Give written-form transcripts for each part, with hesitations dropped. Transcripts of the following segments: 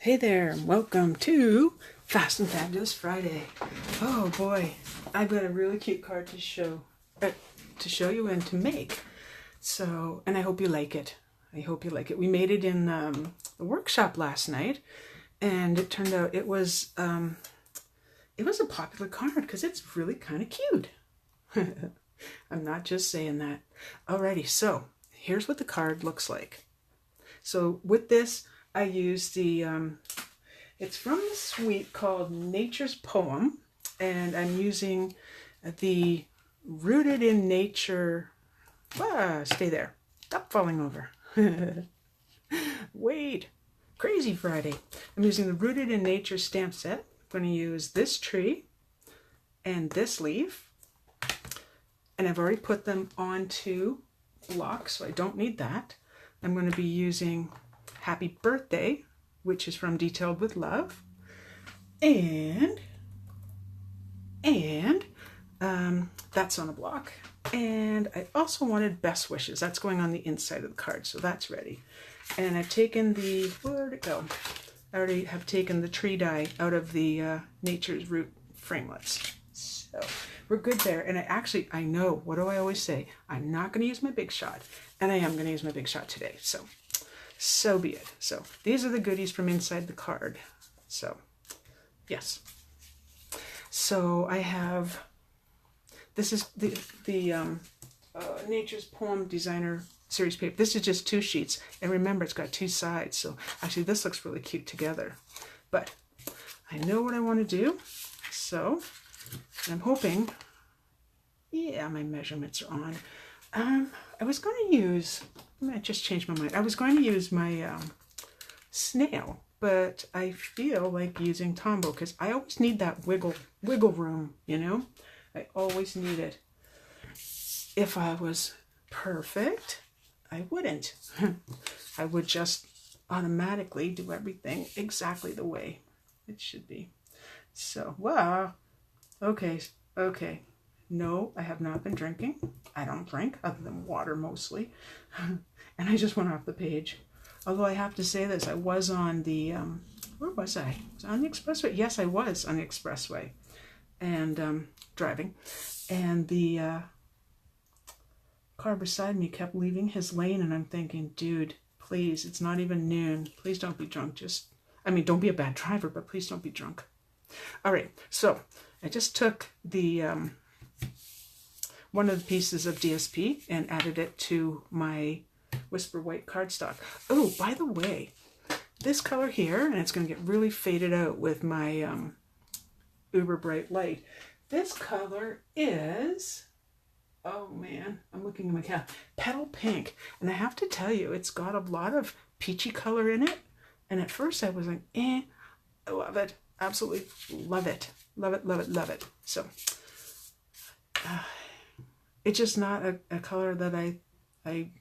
Hey there, welcome to Fast and Fabulous Friday. Oh boy, I've got a really cute card to show you and to make. So, and I hope you like it. I hope you like it. We made it in the workshop last night, and it turned out it was a popular card because it's really kind of cute. I'm not just saying that. Alrighty, so here's what the card looks like. So with this, I use the, it's from the suite called Nature's Poem, and I'm using the Rooted in Nature, stay there, stop falling over. Wait, Crazy Friday. I'm using the Rooted in Nature stamp set. I'm going to use this tree and this leaf, and I've already put them onto blocks, so I don't need that. I'm going to be using Happy Birthday, which is from Detailed with Love, and that's on a block. And I also wanted Best Wishes. That's going on the inside of the card, so that's ready. And I've taken the, where'd it go? I already have taken the tree die out of the Nature's Root framelits. So we're good there. And I know, what do I always say? I'm not going to use my big shot, and I am going to use my big shot today. So be it. So these are the goodies from inside the card. So yes. So I have, this is the Nature's Poem Designer Series paper. This is just 2 sheets. And remember, it's got 2 sides. So actually this looks really cute together. But I know what I want to do. So I'm hoping, yeah, my measurements are on. I was going to use, I just changed my mind. I was going to use my snail, but I feel like using Tombow because I always need that wiggle room, you know? I always need it. If I was perfect, I wouldn't. I would just automatically do everything exactly the way it should be. So, wow. Okay. No, I have not been drinking. I don't drink other than water mostly. And I just went off the page. Although I have to say this, I was on the, where was I? Was I on the expressway? Yes, I was on the expressway and driving. And the car beside me kept leaving his lane, and I'm thinking, dude, please, it's not even noon. Please don't be drunk. Don't be a bad driver, but please don't be drunk. All right, so I just took the one of the pieces of DSP and added it to my Whisper White cardstock. Oh, by the way, this color here, and it's going to get really faded out with my uber bright light. This color is, oh man, I'm looking at my cat, Petal Pink. And I have to tell you, it's got a lot of peachy color in it. And at first I was like, I love it. Absolutely love it. Love it, love it, love it. So, it's just not a color that it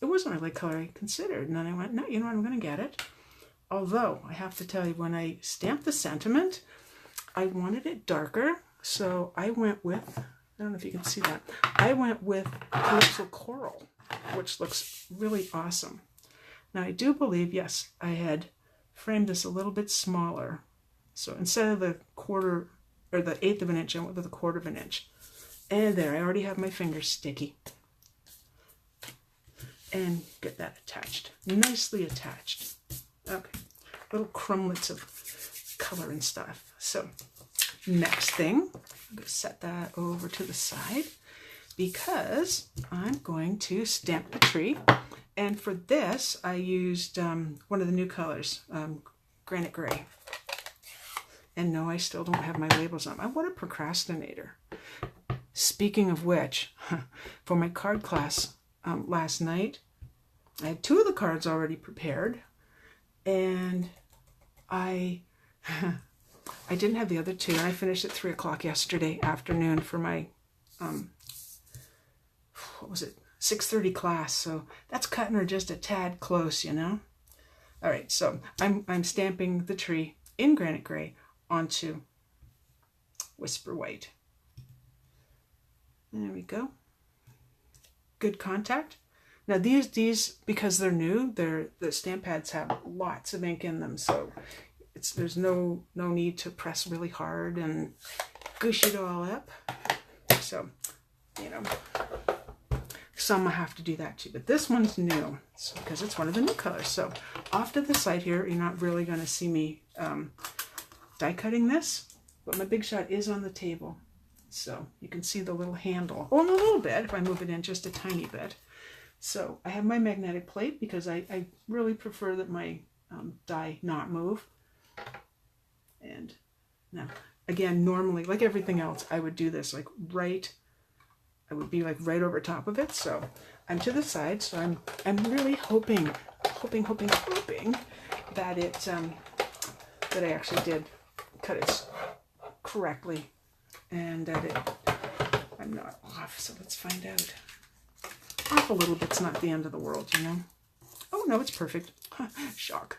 wasn't really a color I considered. And then I went, no, you know what, I'm going to get it. Although, I have to tell you, when I stamped the sentiment, I wanted it darker. So I went with, I don't know if you can see that, I went with Calypso Coral, which looks really awesome. Now, I do believe, yes, I had framed this a little bit smaller. So instead of the 1/4 or the 1/8 of an inch, I went with a 1/4 of an inch. And there, I already have my fingers sticky. And get that attached. Nicely attached. Okay. Little crumblets of color and stuff. So, next thing, I'm going to set that over to the side because I'm going to stamp the tree. And for this, I used one of the new colors, Granite Gray. And no, I still don't have my labels on. What a procrastinator. Speaking of which, for my card class last night, I had 2 of the cards already prepared, and I didn't have the other 2. I finished at 3 o'clock yesterday afternoon for my 6:30 class. So that's cutting her just a tad close, you know. All right, so I'm stamping the tree in Granite Gray onto Whisper White. There we go. Good contact. Now these because they're new, the stamp pads have lots of ink in them, so there's no need to press really hard and goosh it all up. So, you know, some I have to do that too, but this one's new because it's one of the new colors. So off to the side here, you're not really going to see me die cutting this, but my Big Shot is on the table. So you can see the little handle. Oh, a little bit if I move it in just a tiny bit. So I have my magnetic plate because I really prefer that my die not move. And now, again, normally, like everything else, I would do this like I would be like right over top of it. So I'm to the side. So I'm really hoping that that I actually did cut it correctly and that I'm not off. So let's find out. Off a little bit's not the end of the world, you know. Oh no, it's perfect. Shock.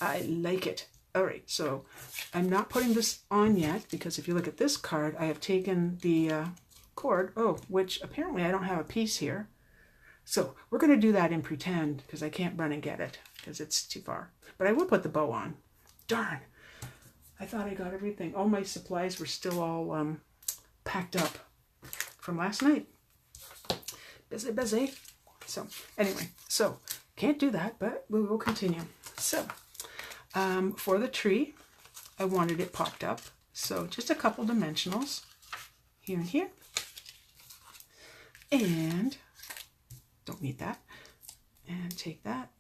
I like it. All right, so I'm not putting this on yet because if you look at this card, I have taken the cord, which apparently I don't have a piece here. So we're going to do that in pretend because I can't run and get it because it's too far. But I will put the bow on. Darn. I thought I got everything. All my supplies were still all packed up from last night. Busy. So anyway, so can't do that, but we will continue. So for the tree, I wanted it popped up. So just a couple dimensionals here and here. And don't need that. And take that.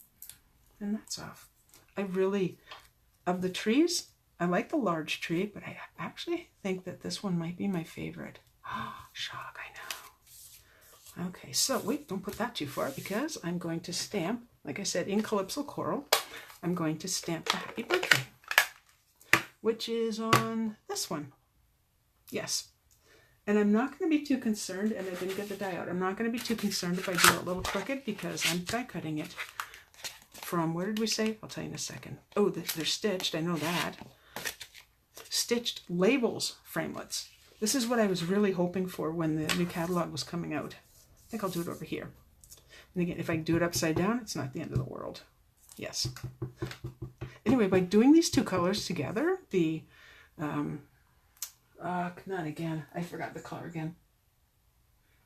And that's off. I really, of the trees, I like the large tree, but I actually think that this one might be my favorite. Oh, shock, I know. Okay, so wait, don't put that too far because I'm going to stamp, like I said, in Calypso Coral, I'm going to stamp the happy birthday, which is on this one. Yes. And I'm not going to be too concerned, and I didn't get the die out. I'm not going to be too concerned if I do it a little crooked because I'm die cutting it from, where did we say? I'll tell you in a second. Oh, they're stitched. I know that. Stitched labels framelits. This is what I was really hoping for when the new catalog was coming out. I think I'll do it over here. And again, if I do it upside down, it's not the end of the world. Yes. Anyway, by doing these two colors together, the, not again, I forgot the color again.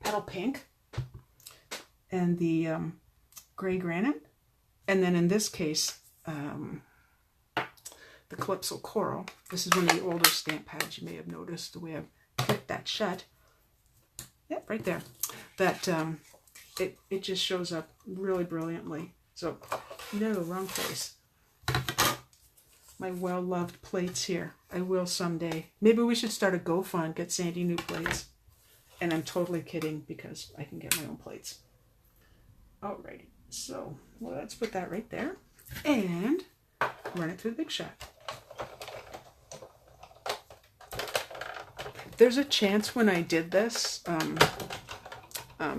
Petal Pink and the Gray Granite. And then in this case, the Calypso Coral. This is one of the older stamp pads. You may have noticed the way I've clicked that shut. Yep, right there. That it just shows up really brilliantly. So, no, wrong place. My well-loved plates here. I will someday. Maybe we should start a GoFund, get Sandy new plates. And I'm totally kidding because I can get my own plates. Alrighty, so let's put that right there and run it through the Big Shot. There's a chance when I did this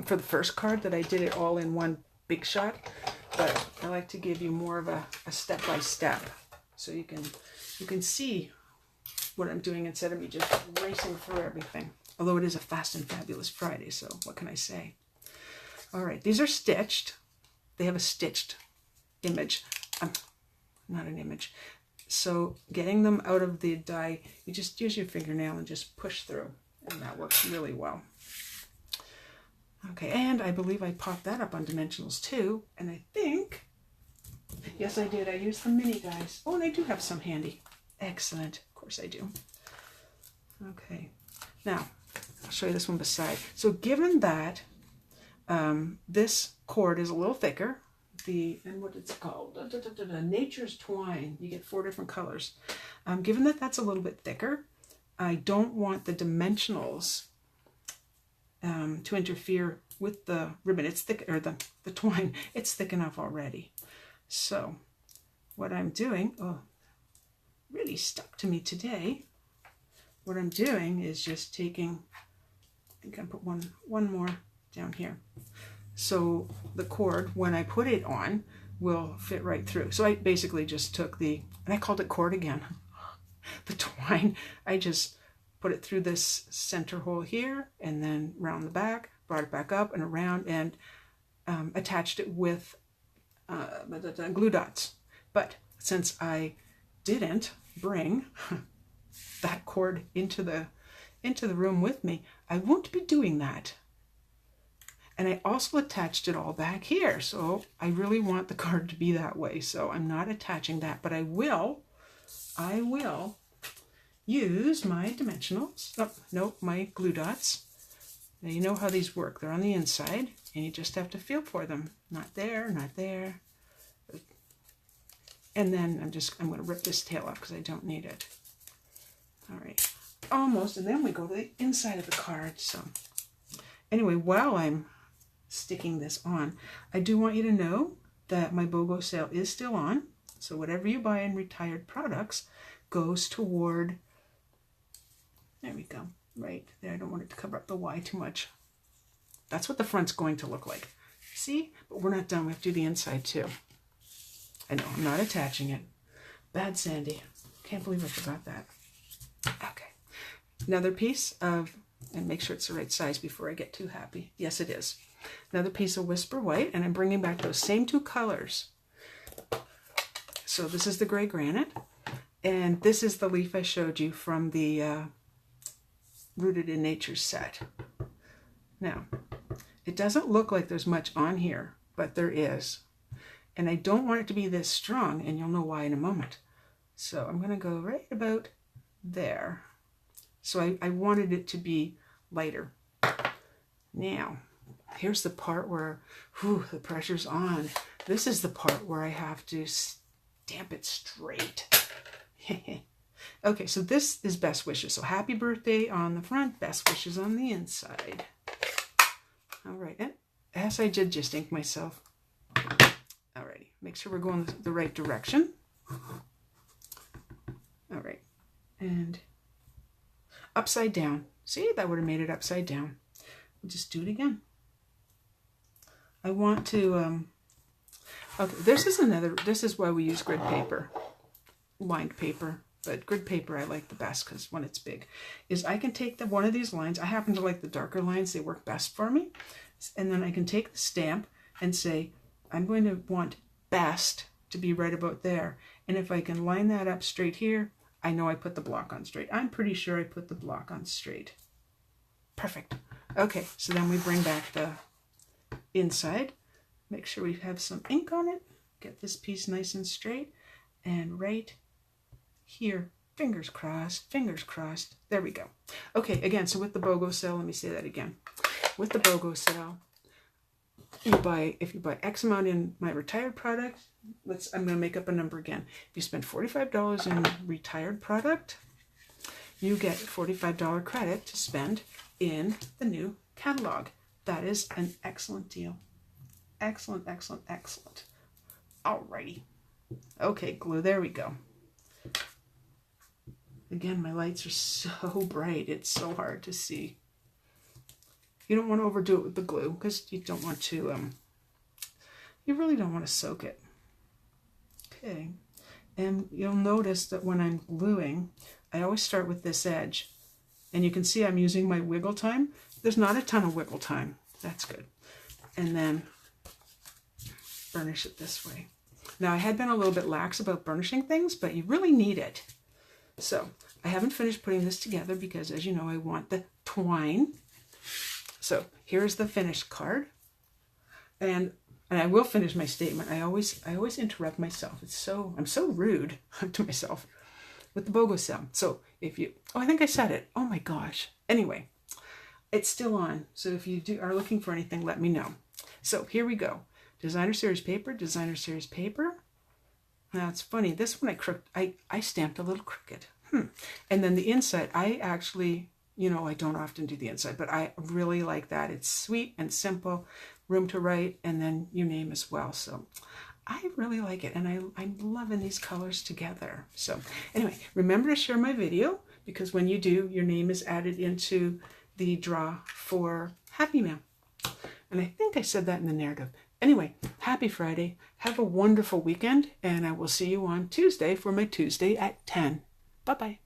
for the first card that I did it all in one Big Shot, but I like to give you more of a step-by-step so you can see what I'm doing instead of me just racing through everything. Although it is a Fast and Fabulous Friday, so what can I say? All right, these are stitched. They have a stitched image. Not an image. So getting them out of the die, you just use your fingernail and just push through, and that works really well. Okay, and I believe I popped that up on dimensionals too, and I think, yes I did, I used the mini dies. Oh, and I do have some handy. Excellent, of course I do. Okay, now I'll show you this one beside. So given that this cord is a little thicker, and what it's called, Nature's Twine, you get 4 different colors. Given that that's a little bit thicker, I don't want the dimensionals to interfere with the ribbon. It's thick, or the twine, it's thick enough already. So what I'm doing, really stuck to me today. What I'm doing is just taking, I think I put one more down here. So the cord, when I put it on, will fit right through. So I basically just took and I called it cord again, the twine. I just put it through this center hole here and then round the back, brought it back up and around, and attached it with glue dots. But since I didn't bring that cord into the room with me, I won't be doing that. And I also attached it all back here. So I really want the card to be that way. So I'm not attaching that, but I will use my dimensionals. Oh, no, my glue dots. Now you know how these work. They're on the inside and you just have to feel for them. Not there, not there. And then I'm going to rip this tail off because I don't need it. All right, almost. And then we go to the inside of the card. So anyway, while I'm sticking this on, I do want you to know that my BOGO sale is still on. So whatever you buy in retired products goes toward, there we go, right there. I don't want it to cover up the Y too much. That's what the front's going to look like. See? But we're not done. We have to do the inside too. I know, I'm not attaching it. Bad Sandy. Can't believe I forgot that. Okay. Another piece of, and make sure it's the right size before I get too happy. Yes, it is. Another piece of Whisper White, and I'm bringing back those same two colors. So this is the gray granite, and this is the leaf I showed you from the Rooted in Nature set. Now, it doesn't look like there's much on here, but there is. And I don't want it to be this strong, and you'll know why in a moment. So I'm going to go right about there. So I wanted it to be lighter. Now, here's the part where the pressure's on. This is the part where I have to stamp it straight. Okay, so this is Best Wishes. So happy birthday on the front, best wishes on the inside. All right, and as I did just ink myself. Alrighty, make sure we're going the right direction. All right, and upside down. See, that would have made it upside down. We'll just do it again. I want to, okay, this is why we use grid paper, lined paper, but grid paper I like the best because when it's big, is I can take one of these lines. I happen to like the darker lines. They work best for me. And then I can take the stamp and say, I'm going to want best to be right about there. And if I can line that up straight here, I know I put the block on straight. I'm pretty sure I put the block on straight. Perfect. Okay, so then we bring back the inside. Make sure we have some ink on it. Get this piece nice and straight. And right here, fingers crossed, fingers crossed. There we go. Okay, again, so with the BOGO sale, let me say that again. With the BOGO sale, if you buy X amount in my retired product, I'm going to make up a number again. If you spend $45 in retired product, you get $45 credit to spend in the new catalog. That is an excellent deal. Excellent, excellent, excellent. Alrighty. Okay, glue, there we go. Again, my lights are so bright, it's so hard to see. You don't want to overdo it with the glue because you don't want to, you really don't want to soak it. Okay, and you'll notice that when I'm gluing, I always start with this edge. And you can see I'm using my wiggle time. There's not a ton of wiggle time. That's good. And then burnish it this way. Now, I had been a little bit lax about burnishing things, but you really need it. So I haven't finished putting this together because, as you know, I want the twine. So here's the finished card. And I will finish my statement. I always interrupt myself. I'm so rude to myself with the BOGO sale. So if you, I think I said it. Oh my gosh. Anyway, it's still on. So if you are looking for anything, let me know. So here we go. Designer Series paper, Designer Series paper. Now it's funny, this one I stamped a little crooked. And then the inside, I actually, I don't often do the inside, but I really like that. It's sweet and simple, room to write, and then your name as well. So I really like it, and I'm loving these colors together. So anyway, remember to share my video, because when you do, your name is added into the draw for Happy Mail. And I think I said that in the narrative. Anyway, happy Friday. Have a wonderful weekend, and I will see you on Tuesday for my Tuesday at 10. Bye-bye.